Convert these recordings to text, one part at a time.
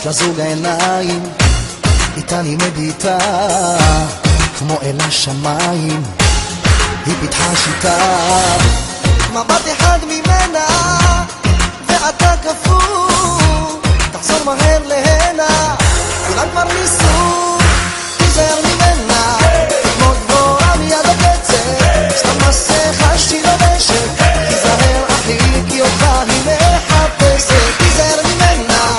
יש לה זוג העיניים, איתה אני מביטה כמו אל השמיים, היא פיתחה שיטה, מבט אחד ממנה ואתה כפור, תחזור מהר להנה, כולם כבר ניסו, תיזהר ממנה, כמו גבוהה מיד הקצת, סתם מסכה שהיא לובשת, תיזהר אחי כי אותך היא מחפשת, תיזהר ממנה,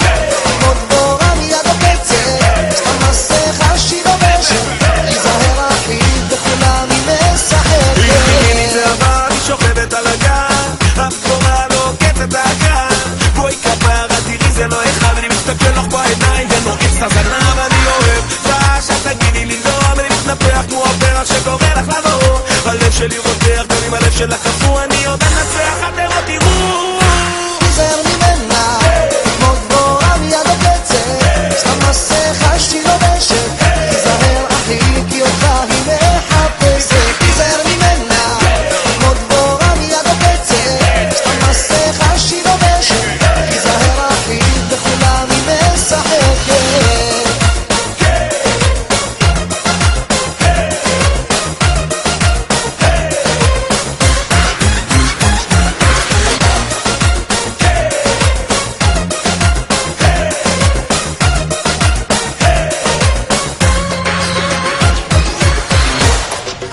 כמו גבוהה מיד הקצת, סתם מסכה שהיא לובשת, תיזהר אחי בכולם היא משחקת. היא נתרבה, היא שוכבת על הגן, הבחורה לא עוקפת האגן, בואי כפרה תראי זה לא אחד, אני מסתכל לך בעיניים ונועץ את הזנב, אני אוהב שאת תגידי לי לא, אני מתנפח כמו הפרח שקורא לך לבוא, הלב שלי רותח גם אם הלב שלך קפוא, אני יודע לנצח, אתם לא תראו, תיזהר ממנה, כמו גבוהה מיד הקצת, סתם מסכה שהיא לובשת, תיזהר אחי כי אותך היא מחפשת, תיזהר ממנה, כמו גבוהה מיד הקצת, סתם מסכה שהיא לובשת, תיזהר אחי בכולם היא משחקת.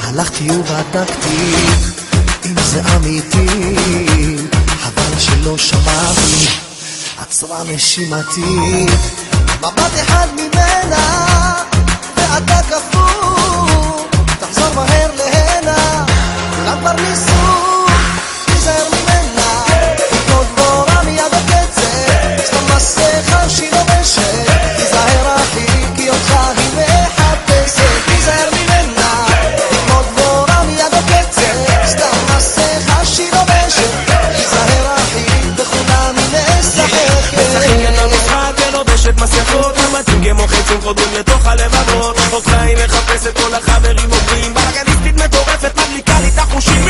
הלכתי ובדקתי אם זה אמיתי, חבל שלא שמעתי, עצרה נשימתי, מבט אחד ממנה ואתה כפור, תחזור מהר להנה, כולם כבר ניסו, תיזהר ממנה, כמו גבוהה מיד הקצת, סתם מסכה שהיא לובשת, תיזהר אחי כי אותך היא מחפשת, תיזהר ממנה, כמו גבוהה מיד הקצת, סתם מסכה שהיא לובשת, תיזהר אחי בכולם היא משחקת. משחקים את המשחק ולובשת מסכות, ומתאים כמו חצים חודרים לתוך הלבבות, אותך היא מחפשת, כל החברים אומרים בלגניסטית מטורפת, מדליקה לי את החושים,